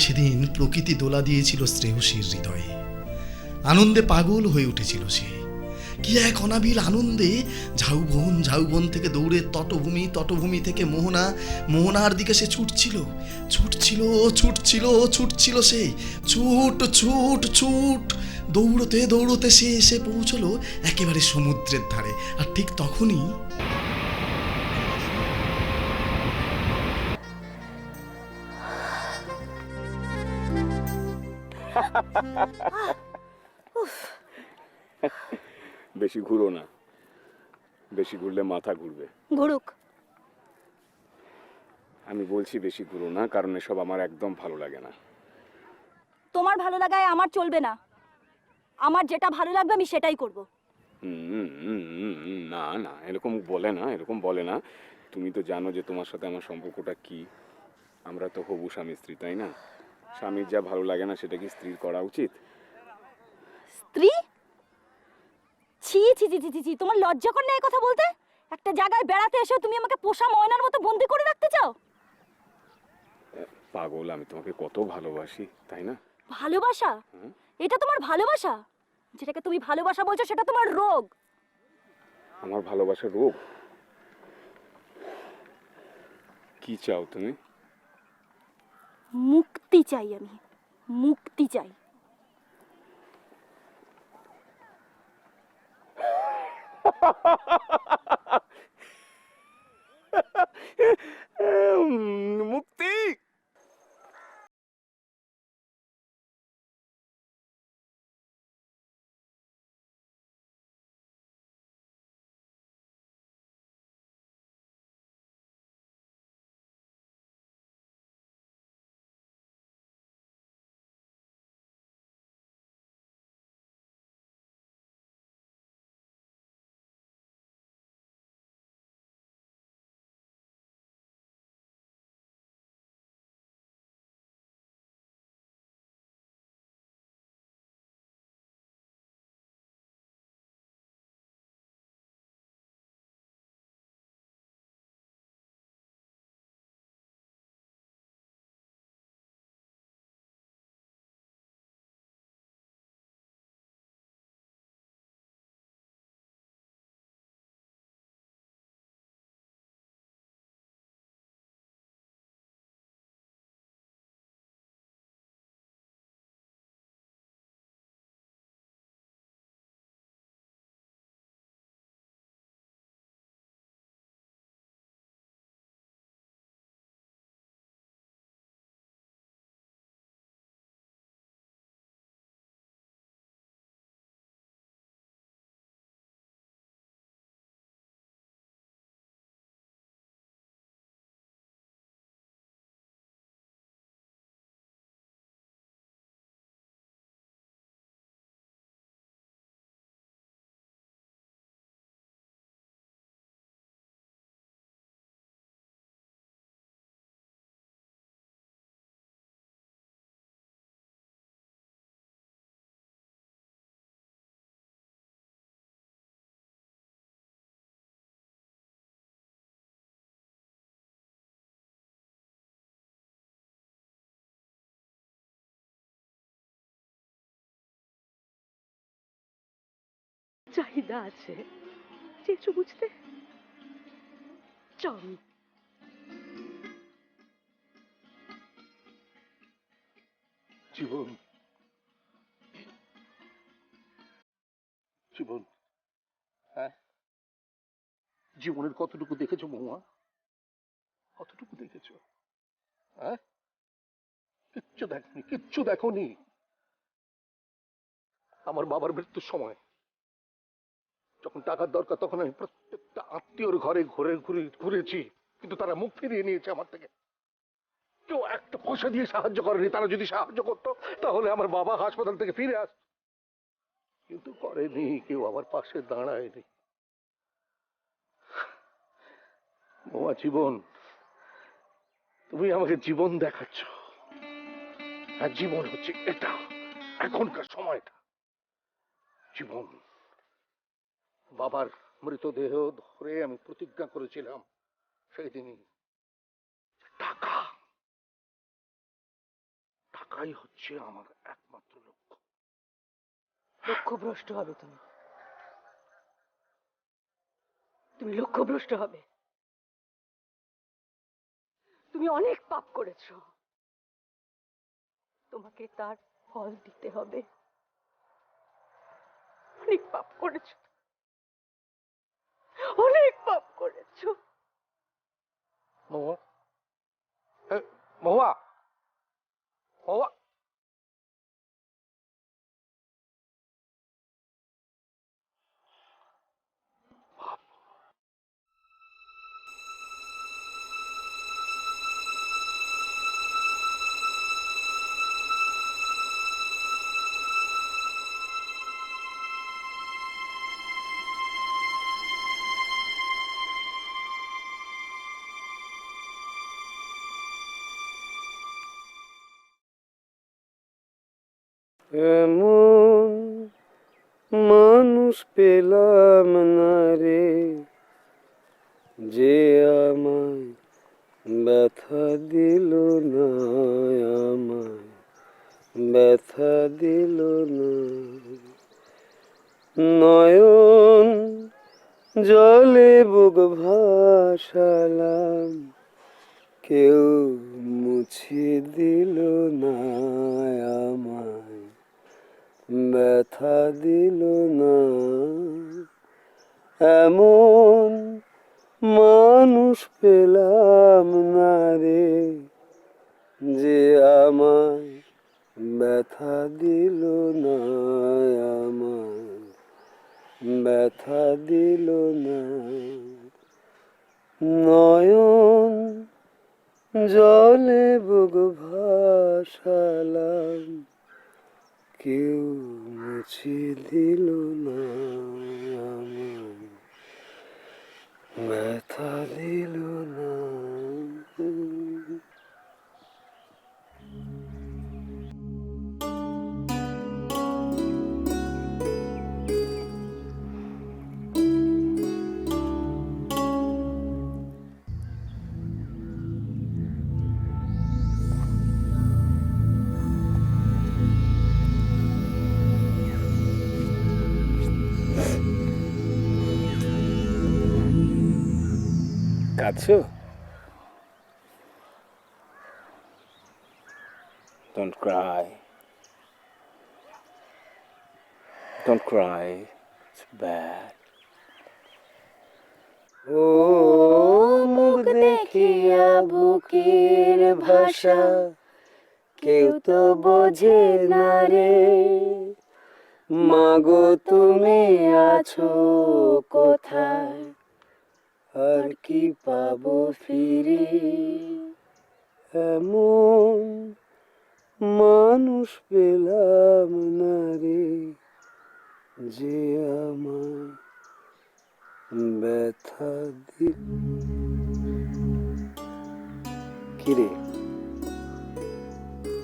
সেদিন প্রকৃতি দোলা দিয়েছিল শ্রেয়সীর হৃদয়ে। আনন্দে পাগল হয়ে উঠেছিল সে। কি এক অনাবিল আনন্দে ঝাউবন ঝাউবন থেকে দৌড়ে তটভূমি থেকে মোহনার দিকে সে ছুটছিল সে। ছুট দৌড়তে সে এসে পৌঁছলো একেবারে সমুদ্রের ধারে। আর ঠিক তখনই বেশি ঘুরো না, বেশি ঘুরলে মাথা ঘুরবে। ঘুরুক। আমি বলছি বেশি ঘুরো না, কারণ এসব আমার একদম ভালো লাগে না। তোমার ভালো লাগায় আমার চলবে না। আমার যেটা ভালো লাগবে আমি সেটাই করব। না না, এরকম বলে না। তুমি তো জানো যে তোমার সাথে আমার সম্পর্কটা কি। আমরা তো হবু স্বামী স্ত্রী, তাই না? স্বামীর যা ভালো লাগে না সেটা কি স্ত্রীর করা উচিত? স্ত্রী? ছি ছি ছি ছি ছি, তোমার লজ্জা করে না এই কথা বলতে? একটা জায়গায় বেড়াতে এসে তুমি আমাকে পোষা ময়নার মতো বন্দি করে রাখতে চাও? পাগল, আমি তোমাকে কত ভালোবাসি, তাই না? ভালোবাসা? এটা তোমার ভালোবাসা? যেটাকে তুমি ভালোবাসা বলছো সেটা তোমার রোগ। আমার ভালোবাসা রোগ? কি চাও তুমি? মুক্তি চাই আমি, মুক্তি চাই। মুক্তি? চাহিদা আছে, চেয়েছো বুঝতে? চল। জীবন, জীবন, হ্যাঁ, জীবনের কতটুকু দেখেছো বৌমা? কতটুকু দেখেছো? হ্যাঁ, কিচ্ছু দেখোনি। আমার বাবার মৃত্যুর সময় যখন টাকার দরকার তখন আমি প্রত্যেকটা আত্মীয়র ঘরে ঘুরেছি, কিন্তু তারা মুখ ফিরিয়ে নিয়েছে আমার থেকে। কেউ একটা পয়সা দিয়ে সাহায্য করেনি। তারা যদি সাহায্য করতো তাহলে আমার বাবা হাসপাতাল থেকে ফিরে আসত, কিন্তু করেনি। কেউ আমার পাশে দাঁড়ায়নি। বৌমা, জীবন, তুমি আমাকে জীবন দেখাচ্ছ। আর জীবন হচ্ছে এটা, এখনকার সময়টা। জীবন, বাবার মৃতদেহ ধরে আমি প্রতিজ্ঞা করেছিলাম সেই দিনই, টাকা করাই হচ্ছে আমার একমাত্র লক্ষ্য। লক্ষ্যভ্রষ্ট হবে তুমি, তুমি লক্ষ্যভ্রষ্ট হবে। তুমি অনেক পাপ করেছো, তোমাকে তার ফল দিতে হবে। অনেক পাপ করেছো, অনেক পাপ করেছো। মহুয়া, মহুয়া, মহুয়া। এমন মানুষ পেলাম না রে, যে আমায় ব্যথা দিল না, আমায় ব্যথা দিল না। নয়ন জলে বুক ভাসালাম, কেউ মুছে দিল না, আমায় ব্যথা দিল না। এমন মানুষ পেলাম না রে, যে আমায় ব্যথা দিল না, আমায় ব্যথা দিল না। নয়ন জলে বুক ভাসালাম, কেউ মুছে দিল না, আমায় ব্যথা দিল না। কাঁদছো? Don't cry. Don't cry. It's bad. ও মুখ দেখিয়া বুকের ভাষা কেউ তো বোঝে না রে, মাগো তুমি আছো কোথায়, আর কি পাবো ফিরে। এমন মানুষ পেলাম না রে, যে আমায় ব্যথা দিল। কিরে,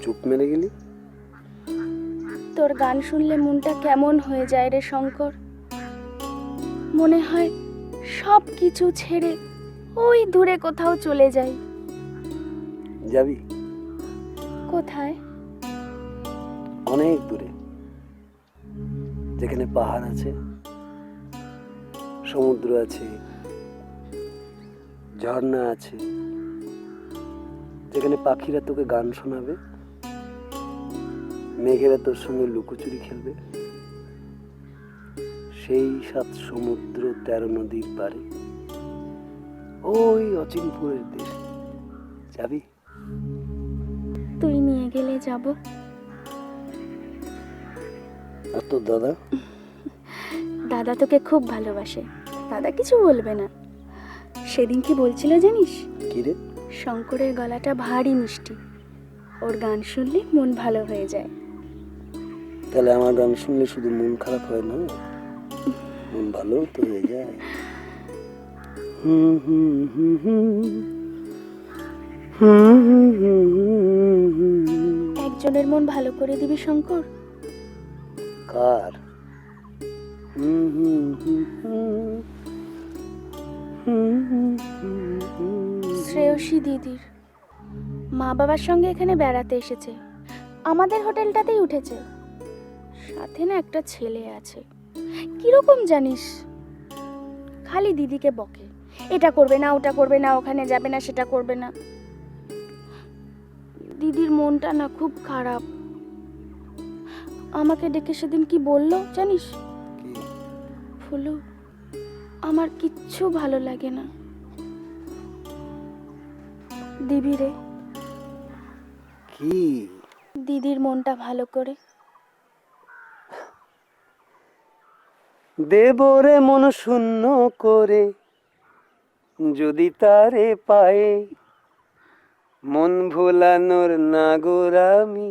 চুপ মেরে গেলি? তোর গান শুনলে মনটা কেমন হয়ে যায় রে শঙ্কর। মনে হয় সব কিছু ছেড়ে ওই দূরে কোথাও চলে যাই। যাবি? কোথায়? অনেক দূরে, যেখানে পাহাড় আছে, সমুদ্র আছে, ঝর্ণা আছে, যেখানে পাখিরা তোকে গান শোনাবে, মেঘেরা তোর সঙ্গে লুকোচুরি খেলবে, সেই 7 সমুদ্র 13 নদীর পারে, ওই অচিনপুরের দেশে। যাবি? তুই নিয়ে গেলে যাব। আর তোর দাদা? দাদা তোকে খুব ভালোবাসে, দাদা কিছু বলবে না। সেদিন কি বলছিল জানিস? কি রে? শঙ্করের গলাটা ভারী মিষ্টি, ওর গান শুনলে মন ভালো হয়ে যায়। তাহলে আমার গান শুনলে শুধু মন খারাপ হয় না, মন ভালো তো হয়ে যায়। একজনের মন ভালো করে দিবি শঙ্কর। কার? শ্রেয়সী দিদির। মা বাবার সঙ্গে এখানে বেড়াতে এসেছে, আমাদের হোটেলটাতেই উঠেছে। সাথে না একটা ছেলে আছে, কিরকম জানিস, খালি দিদিকে বকে, এটা করবে না, ওটা করবে না, ওখানে যাবে না, সেটা করবে না। দিদির মনটা না খুব খারাপ। আমাকে ডেকে সেদিন কি বললো জানিস? ফুলু, আমার কিচ্ছু ভালো লাগে না। দিবি রে কি? দিদির মনটা ভালো করে। দেবরে মন শূন্য করে যদি তারে পায়ে, মন ভোলানোর নাগর আমি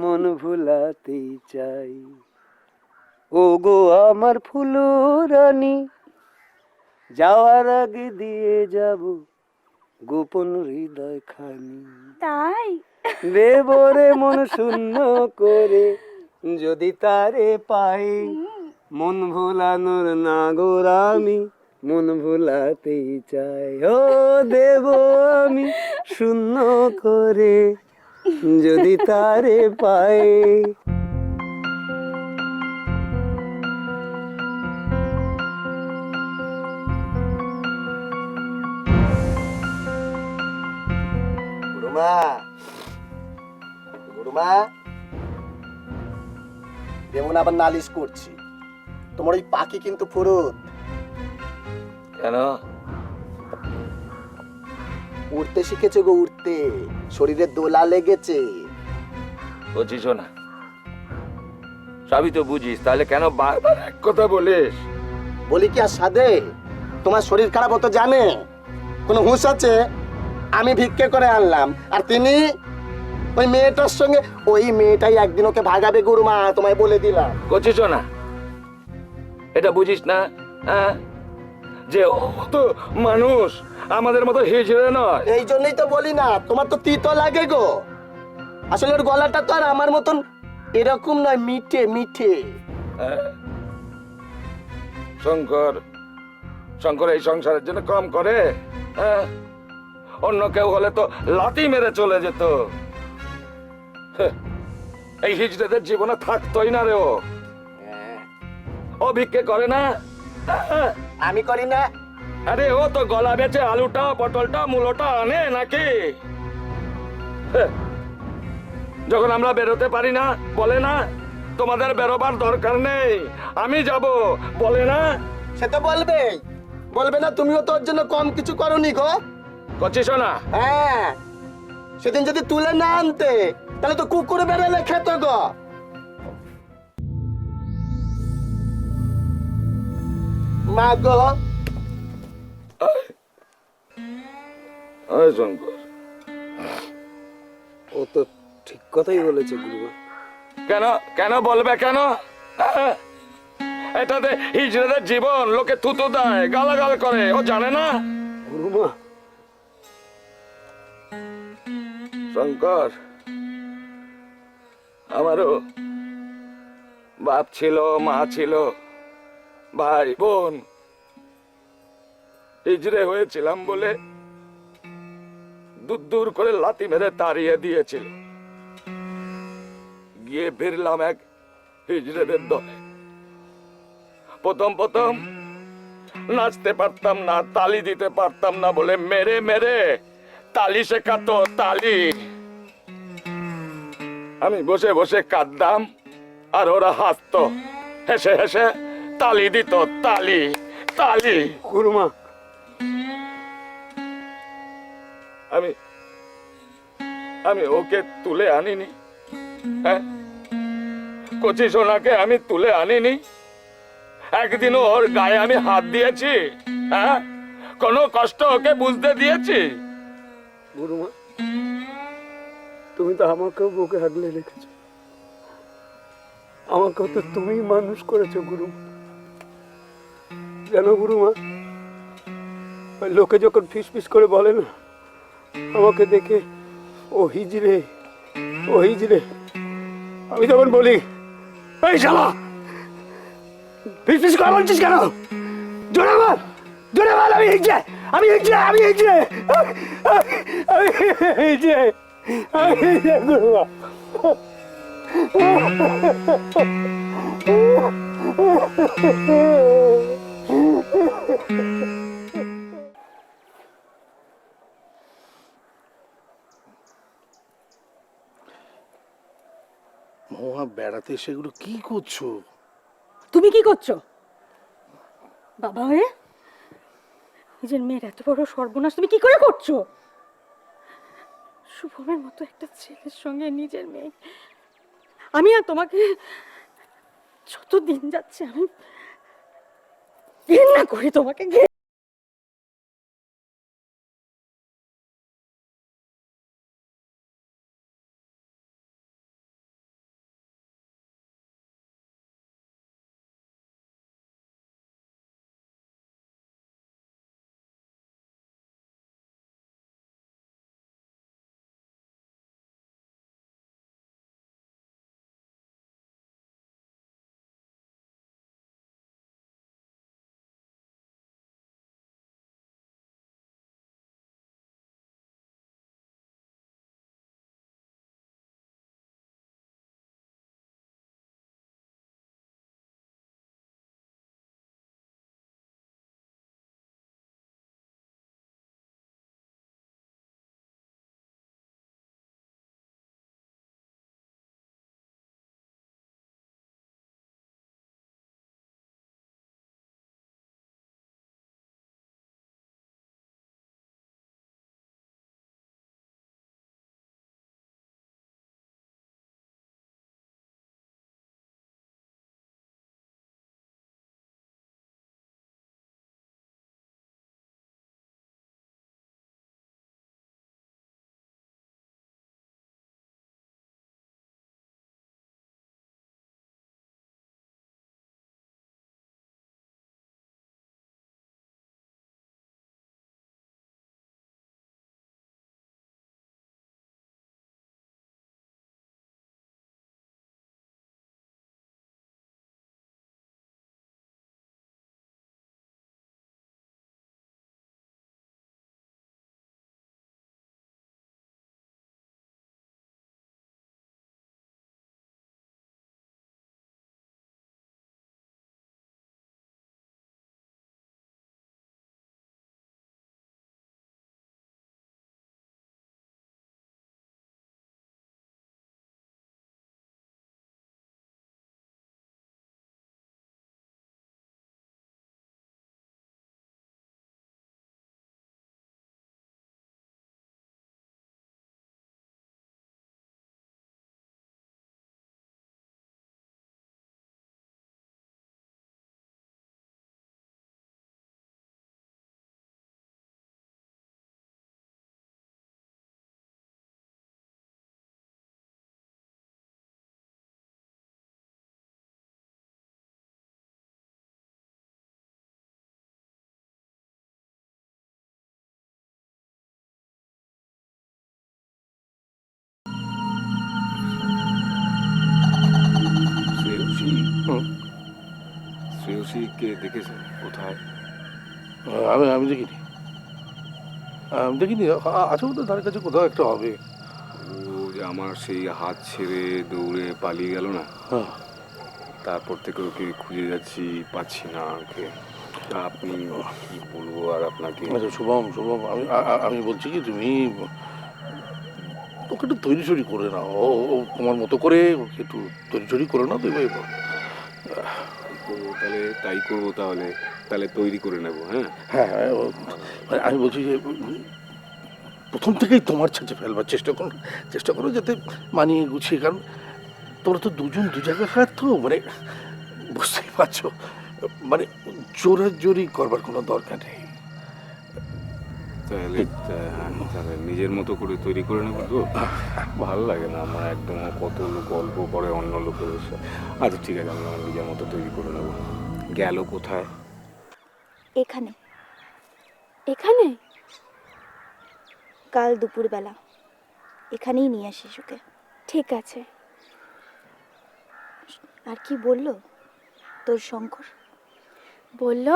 মন ভোলাতেই চাই। ও গো আমার ফুলরানী, যাওয়ার আগে দিয়ে যাব গোপন হৃদয় খানি। তাই দেবরে মন শূন্য করে যদি তারে পাই, মন ভোলানোর নাগর আমি মন ভোলাতেই চাই। ও দেব আমি শূন্য করে যদি তারে পাই। গুরুমা, গুরুমা, যেমন আবার নালিশ করছি, তোমার ওই পাখি কিন্তু ফুরুত। কেন? উড়তে শিখেছে গো, উড়তে, শরীরে দোলা লেগেছে। বুঝিস না, সবই তো বুঝিস, তাহলে কেন বারবার এক কথা বলিস? বলি কি আর সাধে? তোমার শরীর খারাপ হতো জানে? কোনো হুঁশ আছে? আমি ভিক্ষে করে আনলাম, আর তিনি ওই মেয়েটার সঙ্গে, ওই মেয়েটাই একদিন ওকে ভাগাবে গুরুমা, তোমায় বলে দিলাম। বুঝিস না, এটা বুঝিস না? হ্যাঁ, যে ও তো মানুষ, আমাদের মতো হিজড়ে নয়। এই জন্যই তো বলি না, তোমার তো তিতো লাগে গো। আসলে ওর গলাটা তো আর আমার মতন এরকম নয়, মিঠে মিঠে। হ্যাঁ? শঙ্কর, শঙ্কর এই সংসারের জন্য কম করে? হ্যাঁ, অন্য কেউ হলে তো লাথি মেরে চলে যেত। হ্যাঁ, এই হিজড়েদের জীবনে থাকতোই না রে ও। ও ভিক্ষে করে না? হ্যাঁ, আমি করি না? আরে ও তো গলা বেচে আলুটা, পটলটা, মূলোটা আনে নাকি? হ্যাঁ, যখন আমরা বেরোতে পারি না, বলে না তোমাদের বেরোবার দরকার নেই, আমি যাব, বলে না? সে তো বলবে, বলবে না? তুমিও তো ওর জন্য কম কিছু করনি গো। করছিস না? হ্যাঁ, সেদিন যদি তুলে না আনতে, তাহলে তো কুকুর বেড়ালে খেত গো। মা গো, ওই শঙ্কর, ও তো ঠিক কথাই বলেছে গুরুমা। কেন কেন বলবে কেন? হ্যাঁ? এটাতে হিজড়েদের জীবন লোকে থুতু দেয়, গালাগাল করে, ও জানে না? গুরুমা, শঙ্কর, আমারও বাপ ছিল, মা ছিল, ভাই বোন। হিজড়ে হয়েছিলাম বলে দূর দূর করে লাথি মেরে তাড়িয়ে দিয়েছিল। গিয়ে ফিরলাম এক হিজড়েদের দলে। প্রথম প্রথম নাচতে পারতাম না, তালি দিতে পারতাম না বলে মেরে মেরে তালি শেখাতো, তালি। আমি বসে বসে কাঁদতাম আর ওরা হাসতো, হেসে হেসে তালি দিত, তালি তালি। গুরুমা, আমি আমি ওকে তুলে আনিনি। হ্যাঁ, কচি সোনাকে আমি তুলে আনিনি। একদিনও ওর গায়ে আমি হাত দিয়েছি? হ্যাঁ, কোনো কষ্ট ওকে বুঝতে দিয়েছি? গুরুমা, তুমি তো আমাকেও বুকে আগলে রেখেছো, আমাকেও তো তুমি মানুষ করেছো গুরুমা। জানো গুরুমা, ওই লোকে যখন ফিস ফিস করে বলে না আমাকে দেখে, ও হিজড়ে, ও হিজড়ে, আমি তখন বলি, এই শালা ফিস ফিস করে বলছিস কেন? জোরে বল, জোরে বল, আমি হিজড়ে, আমি হিজড়ে, আমি হিজড়ে, আমি হিজড়ে, আমি হিজড়ে গুরুমা। মহুয়া, বেড়াতে সেগুলো কি করছো? তুমি কি করছো বাবা হয়ে? নিজের মেয়ের এত বড় সর্বনাশ তুমি কি করে করছো? শুভমের মতো একটা ছেলের সঙ্গে নিজের মেয়ে, আমি আর তোমাকে যত দিন যাচ্ছে আমি ঘৃণা করি তোমাকে। শ্রেয়সী, শ্রেয়সীকে দেখেছেন কোথায়? আমি আমি দেখিনি, আমি দেখিনি। আছে ওদের ধারে কাছে কোথাও একটা হবে। ও যে আমার সেই হাত ছেড়ে দৌড়ে পালিয়ে গেল না, হ্যাঁ, তারপর থেকে ওকে খুঁজে যাচ্ছি, পাচ্ছি না ওকে। আপনি কি বলবো আর আপনাকে। আচ্ছা শুভম, শুভম, আমি বলছি কি, তুমি ওকে একটু তৈরি সরি করে নাও। ও তোমার মতো করে ওকে একটু তৈরি সরি করে নাও। তুমি করবো তাহলে, তাই করবো তাহলে, তাহলে তৈরি করে নেবো। হ্যাঁ হ্যাঁ হ্যাঁ, মানে আমি বলছি যে প্রথম থেকেই তোমার ছাঁচে ফেলবার চেষ্টা করো যাতে মানিয়ে গুছিয়ে। কারণ তোমরা তো দুজন দু জায়গাকার, তো মানে বুঝতেই পারছো, মানে জোরাজোরি করবার কোনো দরকার নেই। তাহলে হ্যাঁ, তাহলে নিজের মতো করে তৈরি করে নেবো তো। ভালো লাগে না আমার একদম, কত লোক গল্প করে অন্য লোকের সাথে। আচ্ছা ঠিক আছে, আমি আমার নিজের মতো তৈরি করে নেবো। গেল কোথায়? এখানে এখানে কাল দুপুরবেলা এখানেই নিয়ে আসিস ওকে। ঠিক আছে। আর কি বললো তোর শঙ্কর? বলল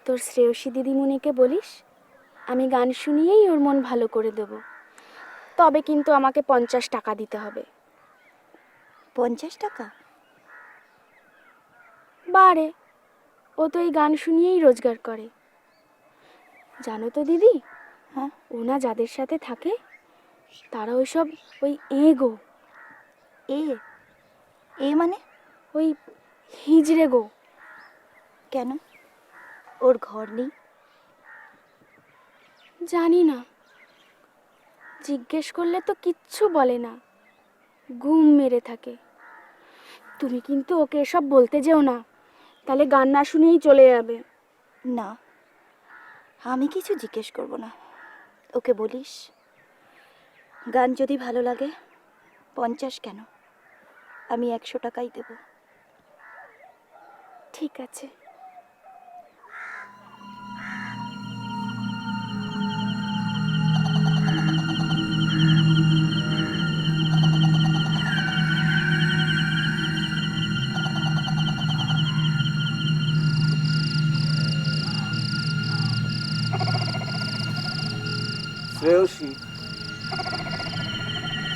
তোর শ্রেয়সী দিদিমণিকে বলিস আমি গান শুনিয়েই ওর মন ভালো করে দেব, তবে কিন্তু আমাকে 50 টাকা দিতে হবে। 50 টাকা? বারে, ও তো এই গান শুনিয়েই রোজগার করে। জানো তো দিদি, হ্যাঁ। ওনা যাদের সাথে থাকে তারা ওইসব ওই গো, এ এ মানে? ওই হিজড়ে গো। কেন, ওর ঘর নেই? জানি না, জিজ্ঞেস করলে তো কিচ্ছু বলে না, ঘুম মেরে থাকে। তুমি কিন্তু ওকে এসব বলতে যেও না, তাহলে গান না শুনেই চলে যাবে। না, আমি কিছু জিজ্ঞেস করব না। ওকে বলিস গান যদি ভালো লাগে 50 কেন, আমি 100 টাকাই দেব। ঠিক আছে। শ্রেয়সী,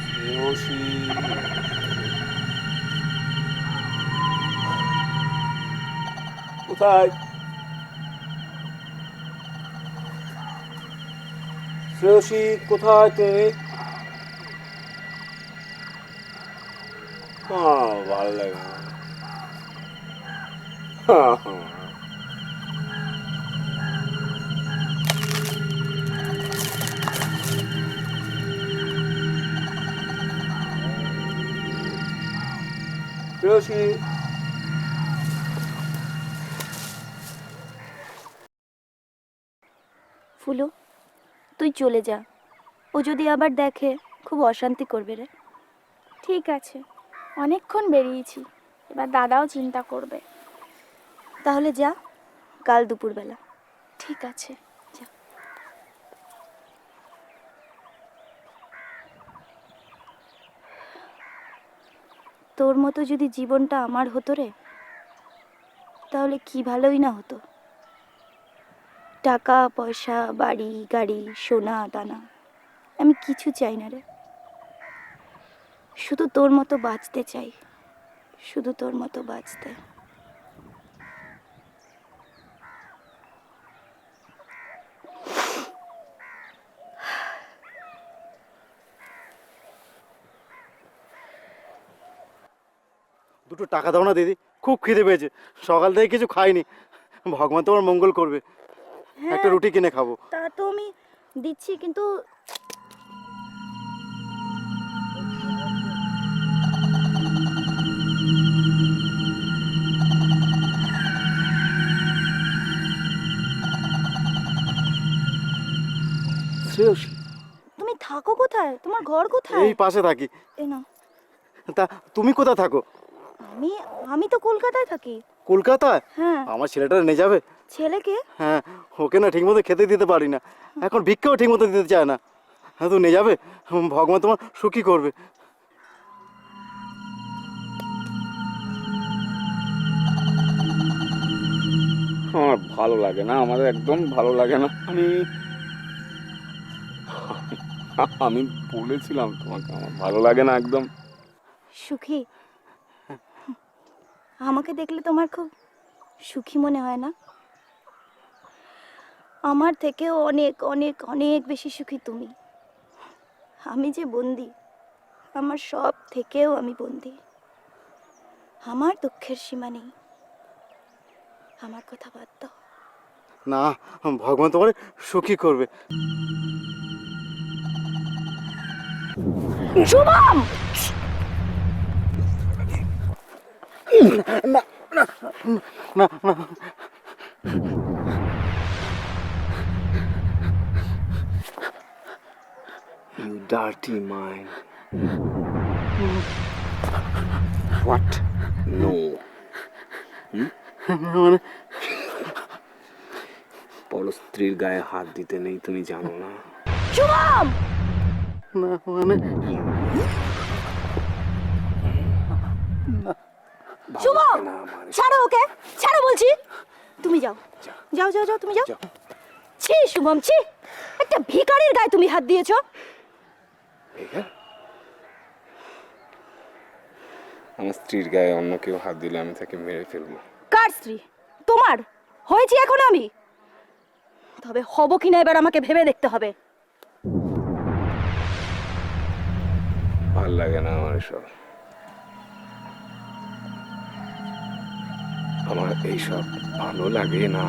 শ্রেয়সী, কোথায়? শ্রেয়সী কোথায় তুমি? ভালো লাগে না। শ্রেয়সী, ফুলু, তুই চলে যা। ও যদি আবার দেখে খুব অশান্তি করবে রে। ঠিক আছে, অনেকক্ষণ বেরিয়েছি, এবার দাদাও চিন্তা করবে। তাহলে যা, কাল দুপুরবেলা। ঠিক আছে। যা। তোর মতো যদি জীবনটা আমার হতো রে, তাহলে কি ভালোই না হতো। টাকা পয়সা, বাড়ি গাড়ি, সোনা দানা, আমি কিছু চাই না রে। শুধু তোর মতো বাঁচতে চাই, শুধু তোর মতো বাঁচতে। দুটো টাকা দাও না দিদি, খুব খিদে পেয়েছে, সকাল থেকে কিছু খাইনি। ভগবান তোমার মঙ্গল করবে, একটা রুটি কিনে খাবো। তা তো আমি দিচ্ছি, কিন্তু শ্রেয়সী, তুমি থাকো কোথায়? তোমার ঘর কোথায়? এই পাশে থাকি। এই না, তা তুমি কোথায় থাকো? আমি আমি তো কলকাতায় থাকি। কলকাতায়? হ্যাঁ। আমার ছেলেটা নিয়ে যাবে? ছেলেকে? হ্যাঁ, ওকে না ঠিক মতো খেতে দিতে পারি না, এখন ভিক্ষাও ঠিক মতো দিতে চায় না। হ্যাঁ, তো নিয়ে যাবে, ভগবান তোমার সুখী করবে। আমার ভালো লাগে না, আমাদের একদম ভালো লাগে না। আমি বলেছিলাম তোমাকে আমার ভালো লাগে না একদম। সুখী? আমাকে দেখলে তোমার খুব সুখী মনে হয় না? আমার থেকেও অনেক অনেক অনেক বেশি সুখী তুমি। আমি যে বন্দি, আমার সব থেকেও আমি বন্দি। আমার দুঃখের সীমা নেই। আমার কথা বাদ দাও। না, ভগবান তোমার সুখী করবে। শুভম! না না না, You dirty mind. What? No. মানে বড় স্ত্রীর গায়ে হাত দিতে নেই, তুমি জানো না? শুভম! না মানে শুভম! ছাড়ো ওকে, ছাড়ো বলছি। তুমি যাও, যাও যাও যাও, তুমি যাও। ছি শুভম, ছি! একটা ভিখারির গায়ে তুমি হাত দিয়েছো। আমার স্ত্রীর গায়ে অন্য কেউ হাত দিলে আমি তাকে মেরে ফেলবো। কার স্ত্রী? তোমার হয়েছি এখন আমি, তবে হব কিনা এবার আমাকে ভেবে দেখতে হবে। ভাল লাগে না আমার এসব, আমার এইসব ভালো লাগে না।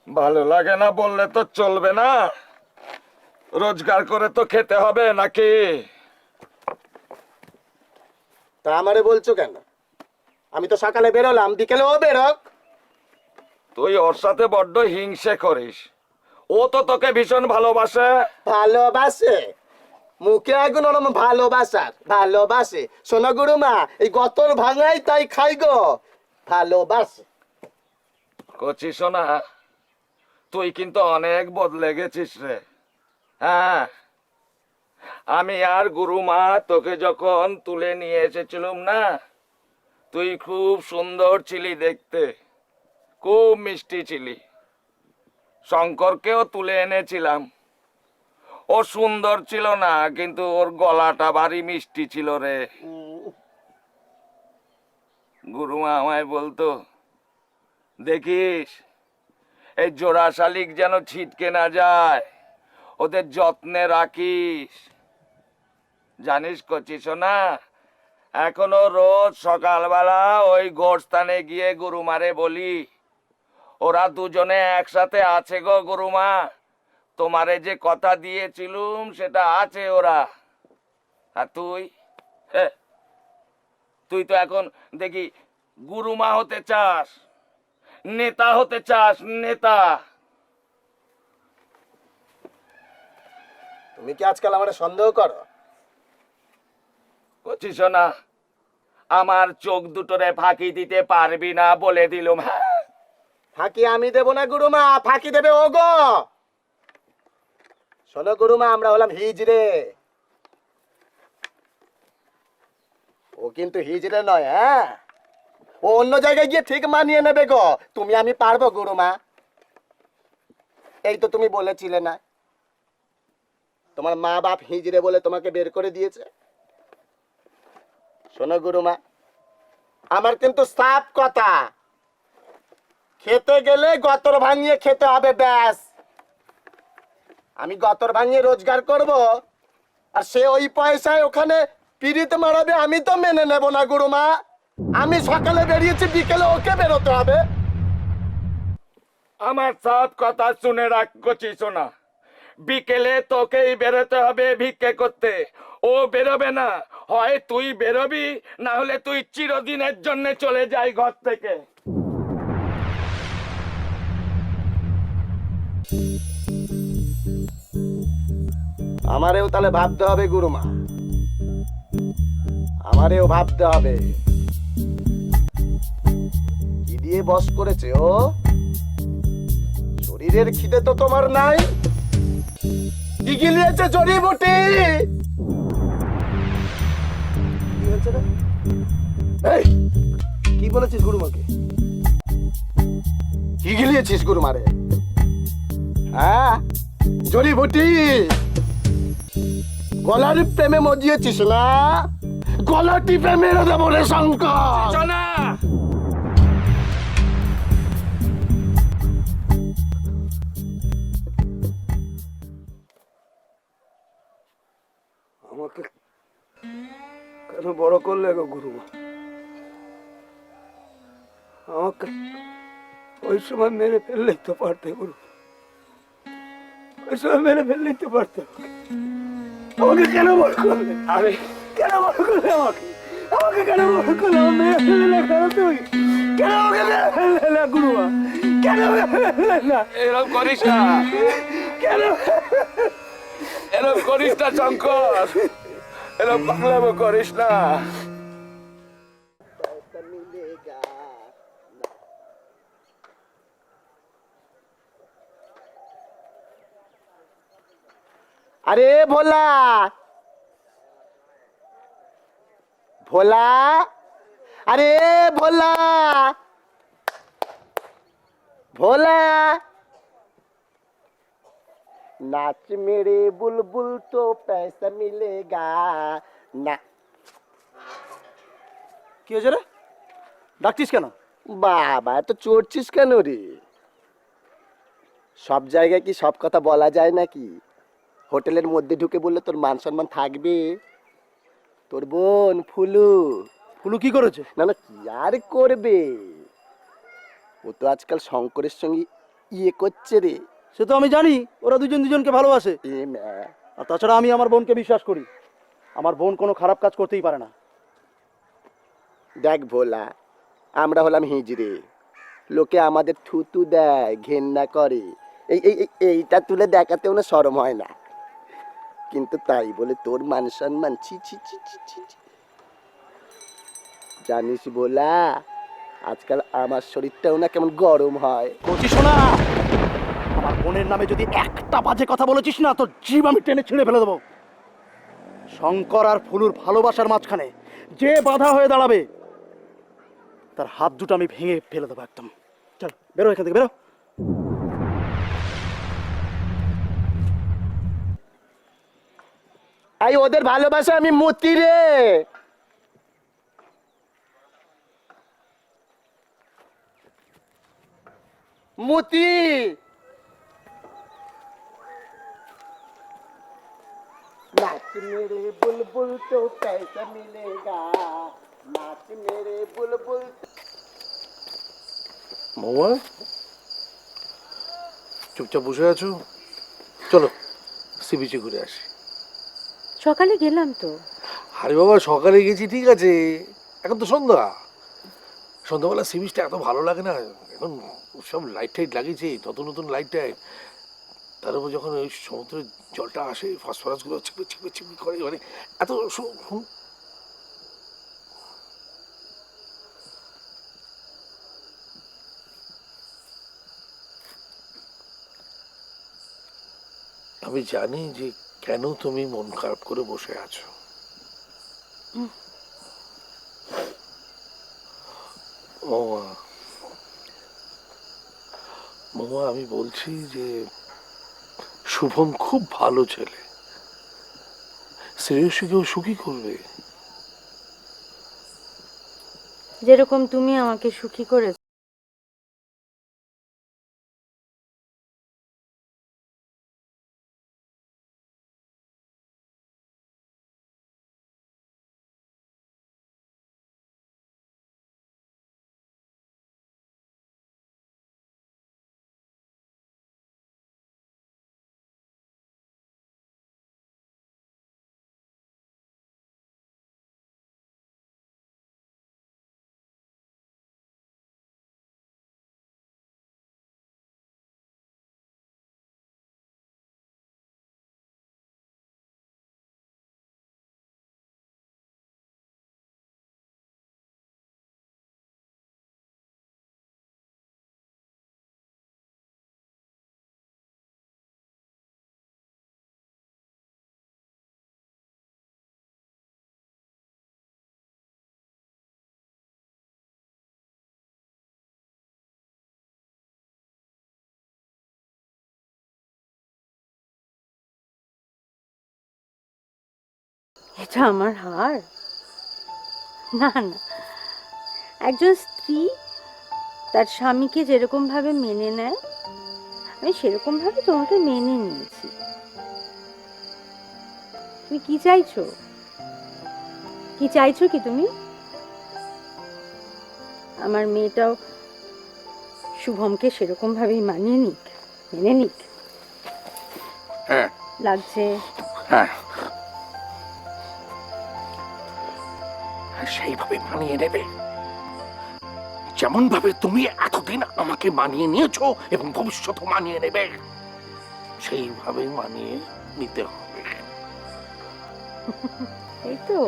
ভালো লাগে না বললে তো চলবে না, রোজগার করে তো খেতে হবে নাকি? তা আমারে বলছো কেন? আমি তো সকালে বেরোলাম, বিকেলে ও বেরোক। তুই ওর সাথে বড্ড হিংসে করিস, ও তো তোকে ভীষণ ভালোবাসে। ভালোবাসে? মুখে আগুন ওরম ভালোবাসার ভালোবাসে? সোনা গুরুমা, এই গতর ভাঙাই তাই খাই গো, ভালোবাসে। কচি সোনা, তুই কিন্তু অনেক বদলে গেছিস রে। হ্যাঁ, আমি আর গুরুমা তোকে যখন তুলে নিয়ে এসেছিলাম না, তুই খুব সুন্দর ছিলি দেখতে, খুব মিষ্টি ছিলি। শঙ্করকেও তুলে এনেছিলাম, ও সুন্দর ছিল না, কিন্তু ওর গলাটা ভারী মিষ্টি ছিল রে। গুরুমা আমায় বলতো, দেখিস এই জোড়া শালিক যেন ছিটকে না যায়, ওদের যত্নে রাখিস। জানিস কচি সোনা, এখনো রোজ সকালবেলা ওই গোরস্থানে গিয়ে গুরুমারে বলি, ওরা দুজনে একসাথে আছে গো গুরুমা, তোমারে যে কথা দিয়েছিলুম সেটা আছে ওরা। আর তুই তুই তো এখন দেখি গুরুমা হতে চাস, নেতা হতে চাস, নেতা। তুমি কি আজকাল আমার সন্দেহ করো? কচিস না, আমার চোখ দুটোরে ফাঁকি দিতে পারবি না বলে দিলুম। হ্যাঁ, ফাঁকি আমি দেব না গুরুমা, ফাঁকি দেবে ও গো। শোনো গুরুমা, আমরা হলাম হিজড়ে, ও কিন্তু হিজড়ে নয়। হ্যাঁ, ও অন্য জায়গায় গিয়ে ঠিক মানিয়ে নেবে গো। তুমি আমি পারবো গুরুমা? এই তো তুমি বলেছিলে না তোমার মা বাপ হিজড়ে বলে তোমাকে বের করে দিয়েছে। শোনো গুরুমা, আমার কিন্তু সাফ কথা, খেতে গেলে গতর ভাঙিয়ে খেতে হবে, ব্যাস। আমি গতর ভাঙিয়ে রোজগার করব, আর সে ওই পয়সায় ওখানে পিড়িতে মারাবে, আমি তো মেনে নেব না গুরুমা। আমি সকালে বেরিয়েছি, বিকেলে ওকে বেরোতে হবে। আমার সব কথা শুনে রাখ কচিস না, বিকেলে তোকেই বেরোতে হবে ভিক্ষে করতে। ও বেরোবে না, হয় তুই বেরোবি, না হলে তুই চিরদিনের জন্য চলে যাই ঘর থেকে। আমারেও তাহলে ভাবতে হবে গুরুমা, আমারেও ভাবতে হবে। কি দিয়ে বস করেছে ও? শরীরের খিদে তো তোমার নাই, কি গিলিয়েছে জড়িবুটি? কি হয়েছে রে? এই, কি বলেছিস গুরুমাকে? কি গিলিয়েছিস গুরুমারে? হ্যাঁ, জড়িবুটি গলার প্রেমে মজিয়েছিস না? গলা টিপে মেরে দেবো রে শঙ্কর। না, আমাকে কেন বড় করলে গো গুরুমা? আমাকে ওই সময় মেরে ফেললেই তো পারতে গুরু, ওই সময় মেরে ফেললেই তো পারতে। আমাকে কেন বড় করলে? আরে কেন বড় করলে আমাকে? আমাকে কেন বড় করলে? আমার মেরে ফেললে না কেন তুই? কেন আমাকে মেরে ফেললে না গুরুমা? কেন মেরে ফেললে না? এরকম করিস না, কেন? এরকম করিস না শঙ্কর, এরকম পাগলামো করিস না। আরে ভোলা, ভোলা, আরে ভোলা, ভোলা, নাচ মেরে বুলবুল তো পয়সা মিলেগা না। কি হয়েছে রে? ডাকছিস কেন? বাবা এত চড়ছিস কেন রে? সব জায়গায় কি সব কথা বলা যায় নাকি? হোটেলের মধ্যে ঢুকে বললে তোর মান সম্মান থাকবে? তোর বোন ফুলু, ফুলু কি করেছে? না না কি আর করবে, ও তো আজকাল শঙ্করের সঙ্গে ইয়ে করছে রে। সে তো আমি জানি, ওরা দুজন দুজনকে ভালোবাসে। এ ম্যা, আর তাছাড়া আমি আমার বোনকে বিশ্বাস করি। আমার বোন কোনো খারাপ কাজ করতেই পারে না। দেখ ভোলা, আমরা হলাম হিজড়ে, লোকে আমাদের থুতু দেয়, ঘেন্না করে, এইটা তুলে দেখাতেও না শরম হয় না, কিন্তু তাই বলে তোর মান সম্মান, ছি ছি ছি ছি ছি ছি। জানিস ভোলা, আজকাল আমার শরীরটাও না কেমন গরম হয়। বলছিস না, আমার বোনের নামে যদি একটা বাজে কথা বলেছিস না, তোর জীব আমি টেনে ছিঁড়ে ফেলে দেবো। শঙ্কর আর ফুলুর ভালোবাসার মাঝখানে যে বাধা হয়ে দাঁড়াবে, তার হাত দুটো আমি ভেঙে ফেলে দেবো একদম। চল বেরো এখান থেকে, বেরো। এই ওদের ভালোবাসা আমি মতি রে। মতি, नाच मेरे बुलबुल तो पैसा मिलेगा, नाच मेरे बुलबुल। মৌয়া, চুপচাপ বসে আছো, চলো সি বিচে ঘুরে আসি। সকালে গেলাম তো। আরে বাবা সকালে গেছি ঠিক আছে, এখন তো সন্ধ্যা, সন্ধ্যাবেলা সি বিচটা এত ভালো লাগে না। এখন সব লাইট টাইট লাগিয়েছে, নতুন নতুন লাইট টাইট, তার উপর যখন ওই সমুদ্রের জলটা আসে, ফসফরাসগুলো ছিপে ছিপে ছিপে করে, মানে এত আমি জানি যে কেন তুমি মন খারাপ করে বসে আছো। মৌয়া, মৌয়া, আমি বলছি যে শুভম খুব ভালো ছেলে, শ্রেয়সীকেও সুখী করবে। যেরকম তুমি আমাকে সুখী করে। এটা আমার হার? না না, একজন স্ত্রী তার স্বামীকে যেরকম ভাবে মেনে নেয়, আমি সেরকম ভাবে তোমাকে মেনে নিয়েছি। তুমি কি চাইছো? কি চাইছো কি তুমি? আমার মেয়েটাও শুভমকে সেরকম ভাবেই মানিয়ে নিক, মেনে নিক। হ্যাঁ লাগছে? হ্যাঁ, সেইভাবে মানিয়ে নেবে, যেমন ভাবে তুমি এতদিন আমাকে মানিয়ে নিয়েছো এবং ভবিষ্যতে মানিয়ে নেবে, সেইভাবে মানিয়ে নিতে হবে। এই তো,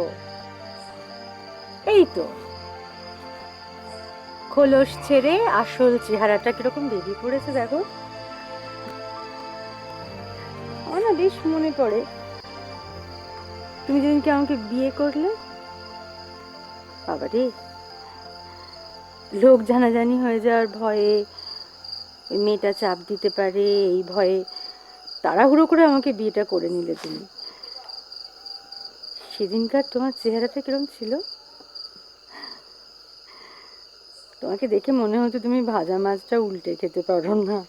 এই তো খোলস ছেড়ে আসল চেহারাটা কিরকম বেরিয়ে পড়েছে দেখো। আমার না বেশ মনে পড়ে তুমি যেদিনকে আমাকে বিয়ে করলে, বাবা রে, লোক জানাজানি হয়ে যাওয়ার ভয়ে ওই মেয়েটা চাপ দিতে পারে এই ভয়ে তাড়াহুড়ো করে আমাকে বিয়েটা করে নিলে তুমি। সেদিনকার তোমার চেহারাটা কিরম ছিল? তোমাকে দেখে মনে হতো তুমি ভাজা মাছটা উল্টে খেতে পারো না।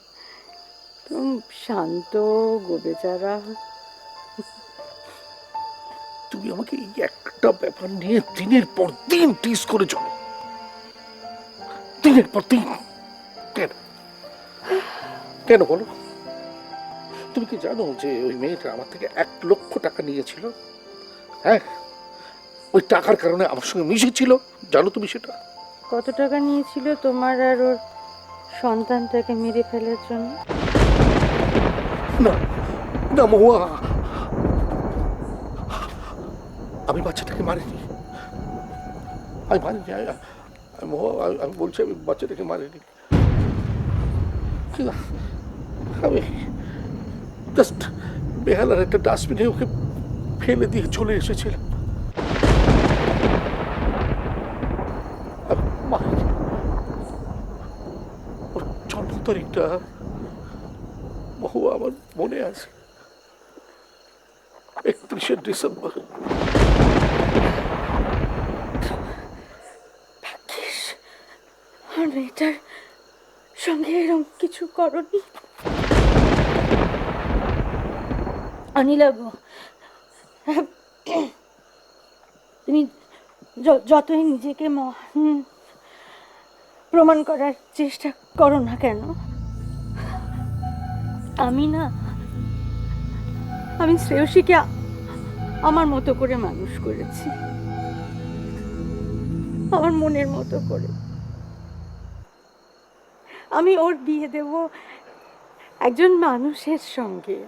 তুমি শান্ত গোবেচারা। তুমি আমাকে এই একটা ব্যাপার নিয়ে দিনের পর দিন টিস করে চলো, দিনের পর দিন। কেন কেন বলো? তুমি কি জানো যে ওই মেয়েটা আমার থেকে 1,00,000 টাকা নিয়েছিল? হ্যাঁ, ওই টাকার কারণে আমার সঙ্গে মিশেছিল, জানো তুমি সেটা? কত টাকা নিয়েছিল তোমার আর ওর সন্তানটাকে মেরে ফেলার জন্য? না না মহুয়া, আমি বাচ্চাটাকে মারিনি, আমি মারিনি। মহুয়া, আমি বলছি আমি বাচ্চাটাকে মারিনি। আমি জাস্ট বেহালার একটা ডাস্টবিনে ওকে ফেলে দিয়ে চলে এসেছিলাম। ওর জন্ম তারিখটা মহুয়া আমার মনে আছে, 31শে ডিসেম্বর। আর মেয়েটার সঙ্গে এরকম কিছু করনি? অনিলাবু, তুমি যতই নিজেকে মহান প্রমাণ করার চেষ্টা করো না কেন, আমি শ্রেয়সীকে আমার মতো করে মানুষ করেছি, আমার মনের মতো করে। আমি ওর বিয়ে দেব একজন মানুষের সঙ্গে।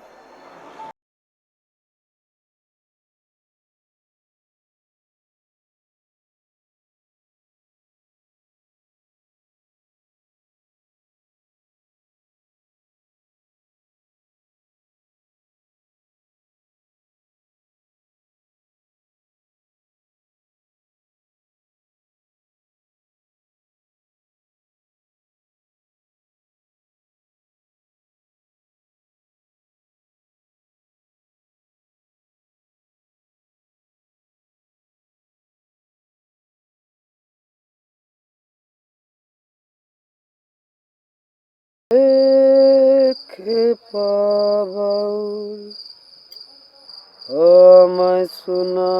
আমায় শোনা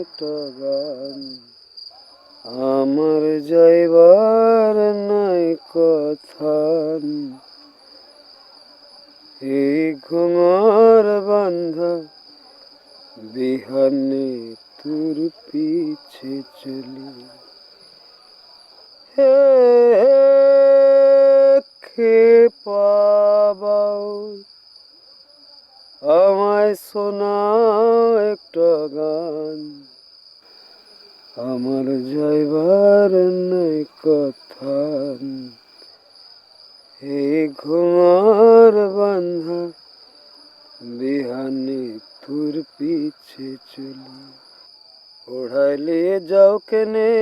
একটা গান, আমার যাইবার নাই কথা, এই ঘুমার বান্ধা বিহানে তোর পিছে চলি। হে বাউল, আমায় শোনা একটা গান, আমার যাইবার নাই কথা, এই ঘুমার বান্ধা বিহানে তোর পিছে চলি। ওড়াইলে যাও কেনে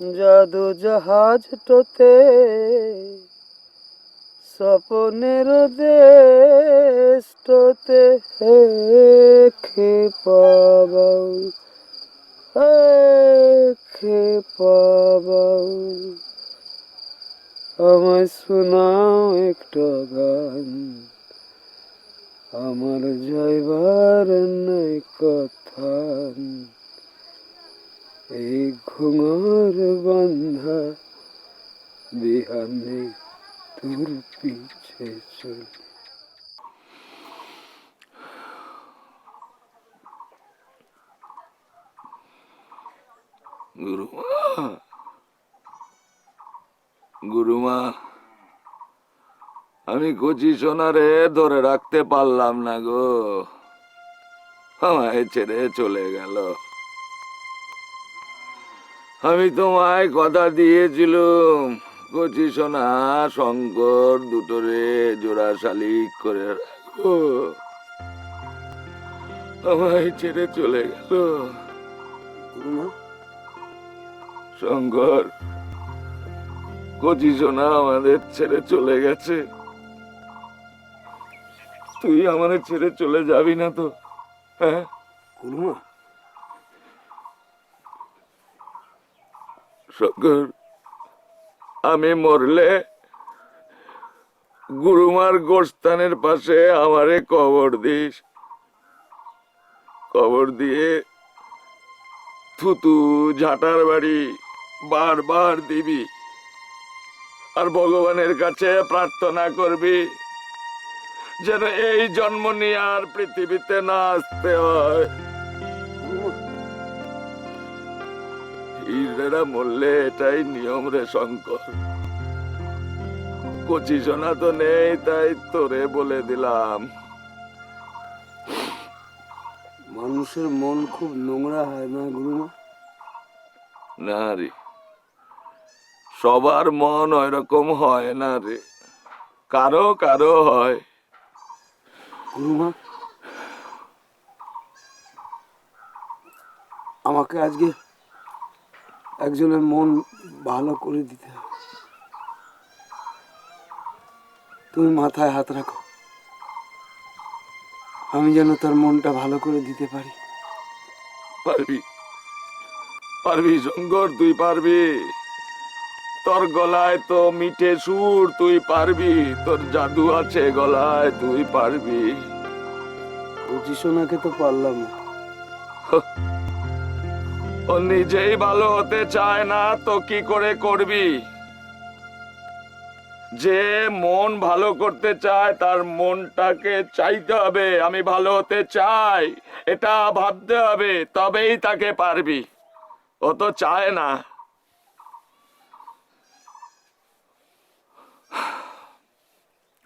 জাদু জাহাজটোতে, স্বপনের দেশটোতে। হে বাউল, হে বাউল, আমায় শোনাও একটা গান, আমার যাইবার নাই কথা, এই ঘুঙর বান্ধা বিহানে তোর পিছে চলি। গুরুমা, গুরুমা, আমি কচি সোনারে ধরে রাখতে পারলাম না গো, আমায় ছেড়ে চলে গেল। আমি তোমায় কথা দিয়েছিলুম কচি সোনা শঙ্কর দুটোরে জোড়া শালিক করে রাখবো, আমায় ছেড়ে চলে গেল। গুরুমা, শঙ্কর, কচি সোনা আমাদের ছেড়ে চলে গেছে। তুই আমাদের ছেড়ে চলে যাবি না তো? হ্যাঁ গুরুমা, শঙ্কর, আমি মরলে গুরুমার গোরস্থানের পাশে আমারে কবর দিস। কবর দিয়ে থুতু ঝাঁটার বাড়ি বারবার দিবি, আর ভগবানের কাছে প্রার্থনা করবি যেন এই জন্ম নিয়ে আর পৃথিবীতে না আসতে হয়। হিজড়েরা মরলে এটাই নিয়ম রে শঙ্কর। কচি সোনা তো নেই, তাই তোরে বলে দিলাম। মানুষের মন খুব নোংরা হয় না গুরুমা? না রে, সবার মন ওইরকম হয় না রে, কারো কারো হয়। গুরুমা, আমাকে আজকে একজনের মন ভালো করে দিতে হবে। তুমি মাথায় হাত রাখো, আমি যেন তার মনটা ভালো করে দিতে পারি। পারবি, পারবি শঙ্কর, তুই পারবি। তোর গলায় তো মিঠে সুর, তুই পারবি। তোর জাদু আছে গলায়, তুই পারবি। কচি সোনাকে তো পারলাম না। ও নিজেই ভালো হতে চায় না তো কি করে করবি? যে মন ভালো করতে চায় তার মনটাকে চাইতে হবে, আমি ভালো হতে চাই এটা ভাবতে হবে, তবেই তাকে পারবি। ও তো চায় না।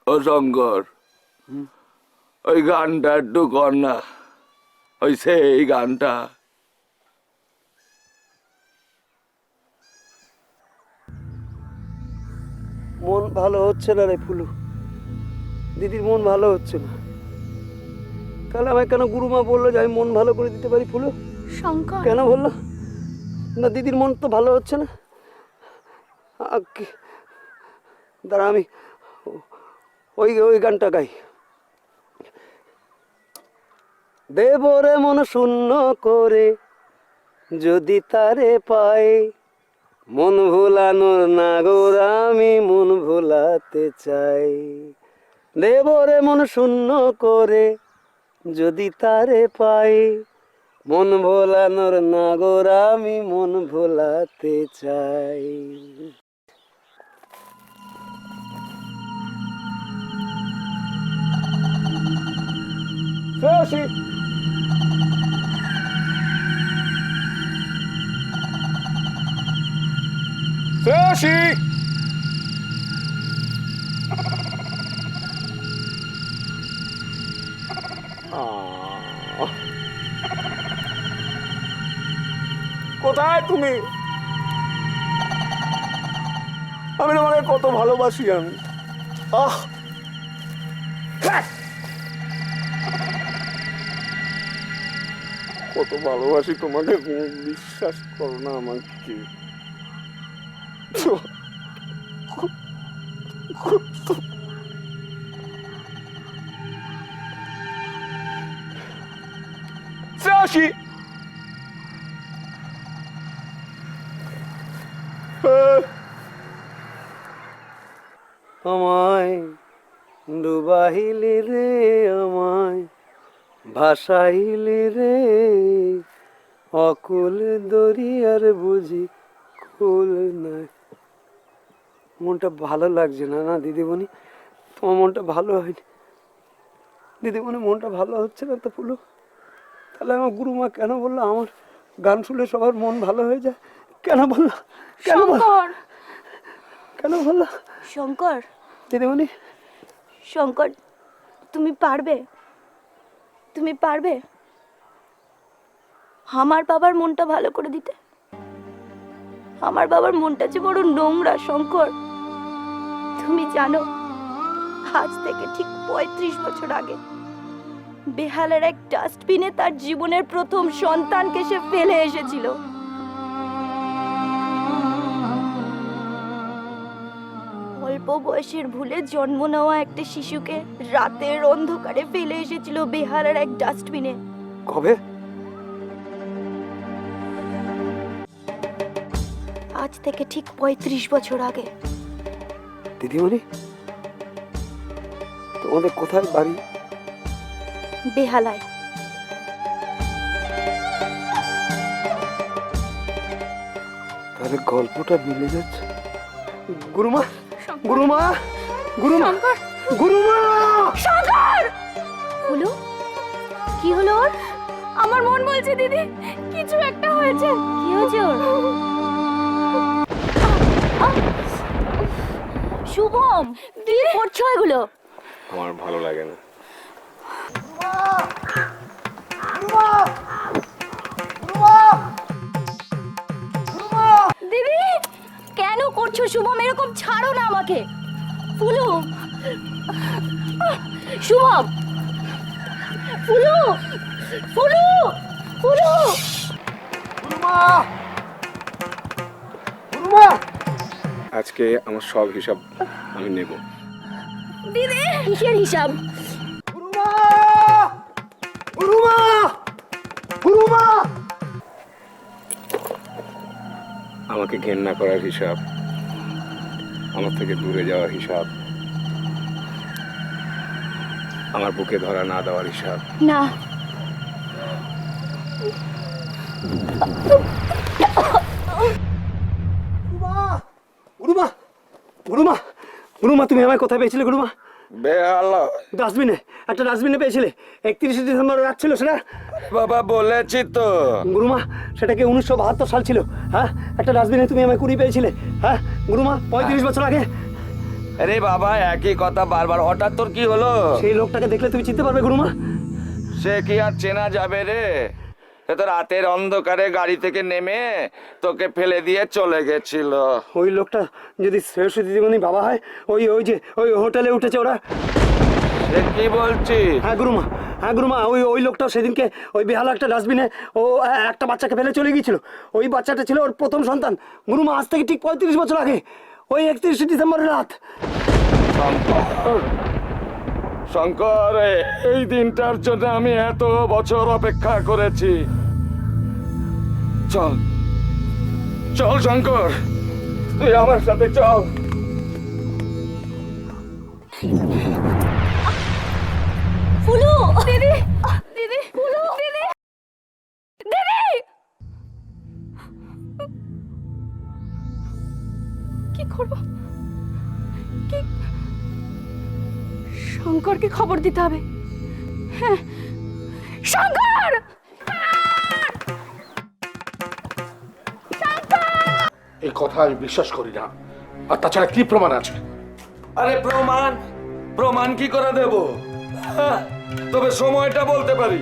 ও শঙ্কর, ওই গানটা একটু কর না, ওই সেই গানটা। মন ভালো হচ্ছে না রে ফুলু, দিদির মন ভালো হচ্ছে না। তাহলে আমায় কেন গুরুমা বললো যে আমি মন ভালো করে দিতে পারি? ফুলু শঙ্কর, কেন বললো? না, দিদির মন তো ভালো হচ্ছে না। দাঁড়া, আমি ওই ওই গানটা গাই। দেবরে মন শূন্য করে যদি তারে পাই, মন ভোলানোর নাগর আমি মন ভোলাতে চাই। দেবরে মন শূন্য করে যদি তারে পাই, মন ভোলানোর নাগর আমি মন ভোলাতে চাই। শ্রেয়সী, শ্রেয়সী, কোথায় তুমি? আমি তোমাকে কত ভালোবাসি আমি। আহ, কত ভালোবাসি তোমাকে, বিশ্বাস করো না আমাকে। শ্রেয়সী, আমায় ডুবাইলে রে, আমায় ভাসাইলে রে, অকুল দরিয়ার বুঝি কুল নাই। মনটা ভালো লাগছে না না দিদিমণি? তোমার মনটা ভালো হয়নি দিদিমণি? মনটা ভালো হচ্ছে না তো ফুলু? তাহলে আমার গুরুমা কেন বললো আমার গান শুনলে সবার মন ভালো হয়ে যায়? কেন বললো? কেন বললো? শঙ্কর, কেন বললো শঙ্কর, দিদিমণি? শঙ্কর, তুমি পারবে? তুমি পারবে আমার বাবার মনটা ভালো করে দিতে? আমার বাবার মনটা যে বড় নোংরা শঙ্কর। তুমি জানো, আজ থেকে ঠিক 35 বছর আগে বেহালের এক ডাস্টবিনে তার জীবনের প্রথম সন্তানকে সে ফেলে এসেছিল। বয়সের ভুলে জন্ম নেওয়া একটা শিশুকে রাতের অন্ধকারে ফেলে এসেছিল বেহালার এক ডাস্টবিনে। কবে? আজ থেকে ঠিক 35 বছর আগে। দিদিমণি, তোমাদের কোথায় বাড়ি? বেহালায়। তাহলে গল্পটা মিলে যাচ্ছে। গুরুমা, গুরুমা, গুরুমা, গুরুমা! হলো কি হলো ওর? আমার মন বলছে দিদি কিছু একটা হয়েছে। কি হয়েছে ওর? শুভম, কি করছো এগুলো? আমার ভালো লাগে না। দিদি কেন করছো শুভম এরকম? ছাড়ো না আমাকে। ফুলু, শুভম, ফুলু, ফুলু, ফুলু। আজকে আমার সব হিসাব আমি নেব। দিদি কিসের হিসাব? গুরুমা! গুরুমা! গুরুমা! আমাকে ঘেন্না করার হিসাব, আমার থেকে দূরে যাওয়ার হিসাব, আমার বুকে ধরা না দেওয়ার হিসাব। না, গুরুমা! গুরুমা! গুরুমা, তুমি আমায় কোথায় পেয়েছিলে গুরুমা? বেহালা ডাস্টবিনে, একটা ডাস্টবিনে পেয়েছিলে। 31শে ডিসেম্বর রাত ছিল সেটা। বাবা বলেছি তো। গুরুমা, সেটা কি 1972 সাল ছিল? হ্যাঁ, একটা ডাস্টবিনে তুমি আমায় কুড়িয়ে পেয়েছিলে। হ্যাঁ গুরুমা, 35 বছর আগে। আরে বাবা একই কথা বারবার, হঠাৎ তোর কি হলো? সেই লোকটাকে দেখলে তুমি চিনতে পারবে গুরুমা? সে কি আর চেনা যাবে রে? সে তো রাতের অন্ধকারে গাড়ি থেকে নেমে তোকে ফেলে দিয়ে চলে গেছিল। ওই লোকটা যদি শ্রেয়সী দিদিমণি বাবা হয়, ওই ওই যে ওই হোটেলে উঠেছে ওরা। সে কি বলছিস? হ্যাঁ গুরুমা, হ্যাঁ গুরুমা, ওই লোকটাও সেদিনকে ওই বেহালা একটা ডাস্টবিনে ও একটা বাচ্চাকে ফেলে চলে গিয়েছিল। ওই বাচ্চাটা ছিল ওর প্রথম সন্তান। গুরুমা, আজ থেকে ঠিক 35 বছর আগে, ওই 31শে ডিসেম্বরের রাত। শঙ্কর, এই দিনটার জন্য আমি এত বছর অপেক্ষা করেছি। চল চল শঙ্কর, তুই আমার সাথে চল। ফুলু, দিদি, দিদি, ফুলু, দিদি, দিদি। কি করব? কি? শঙ্করকে খবর দিতে হবে। হ্যাঁ, শঙ্কর! এই কথা আমি বিশ্বাস করি না। আর তাছাড়া কি প্রমাণ আছে? আরে প্রমাণ প্রমাণ কি করে দেব? তবে সময়টা বলতে পারি,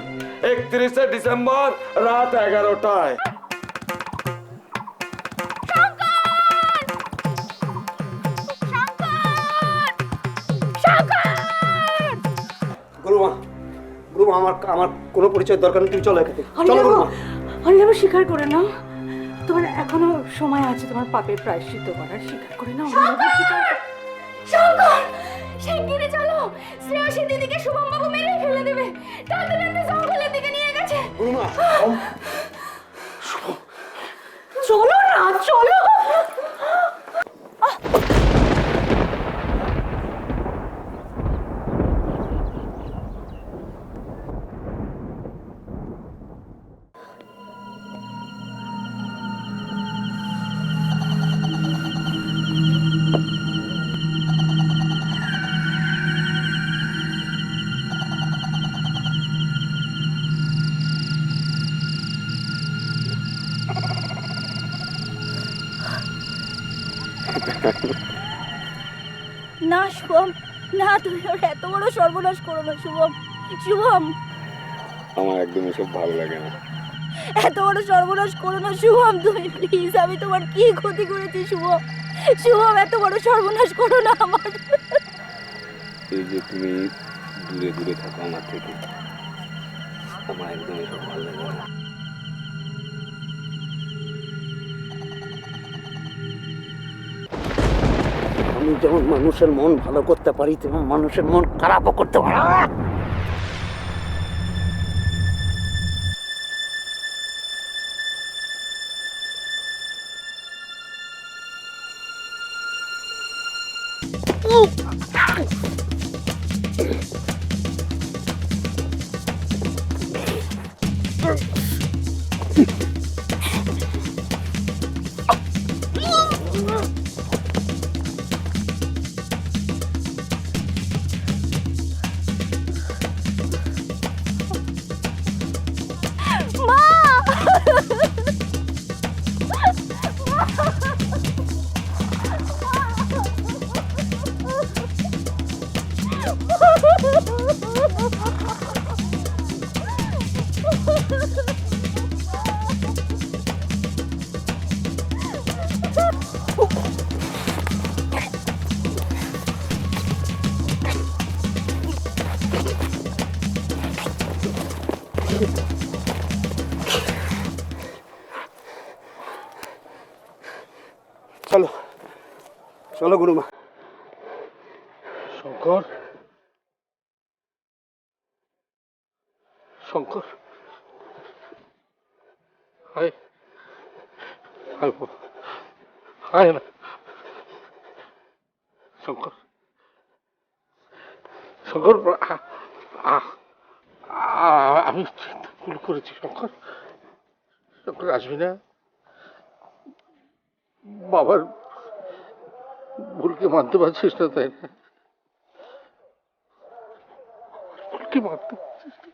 31শে ডিসেম্বর রাত 11টায়। গুরুমা, গুরুমা, আমার আমার কোনো পরিচয়ের দরকার নেই, তুমি চলো এখানে। চলো গুরুমা। অনিলাভ, স্বীকার করে নাও, তোমার এখনো সময় আছে তোমার পাপের প্রায়শ্চিত্ত করার। স্বীকার করে নাও অনিলাভ, স্বীকার করো। শঙ্কর, শিগগিরই চলো। শ্রেয়সী দিদিকে শুভম বাবু মেরে ফেলে দেবে। টানতে টানতে জঙ্গলের দিকে নিয়ে গেছে। গুরুমা, চলো না, চলো। না শুভম, না, তুমি ওর এত বড় সর্বনাশ করো না শুভম। শুভম, আমার একদম এসব ভালো লাগে না। এত বড় সর্বনাশ করো না শুভম, তুমি প্লিজ। আমি তোমার কি ক্ষতি করেছি শুভম? শুভম, এত বড় সর্বনাশ করো না আমার। এই যে তুমি দূরে দূরে থাকো আমার থেকে, আমার একদম এসব ভালো লাগে না। আমি আমি যেমন মানুষের মন ভালো করতে পারি তেমন মানুষের মন খারাপও করতে পারি। চলো চলো গুরুমা। শঙ্কর, শঙ্কর, হায় হায় বাবা, হায় না শঙ্কর, শঙ্কর, আমি ভুল করেছি শঙ্কর। শঙ্কর আসবি না? বাবার ভুলকে মানতে পারছিস না, তাই না? ভুলকে মানতে পারছিস না?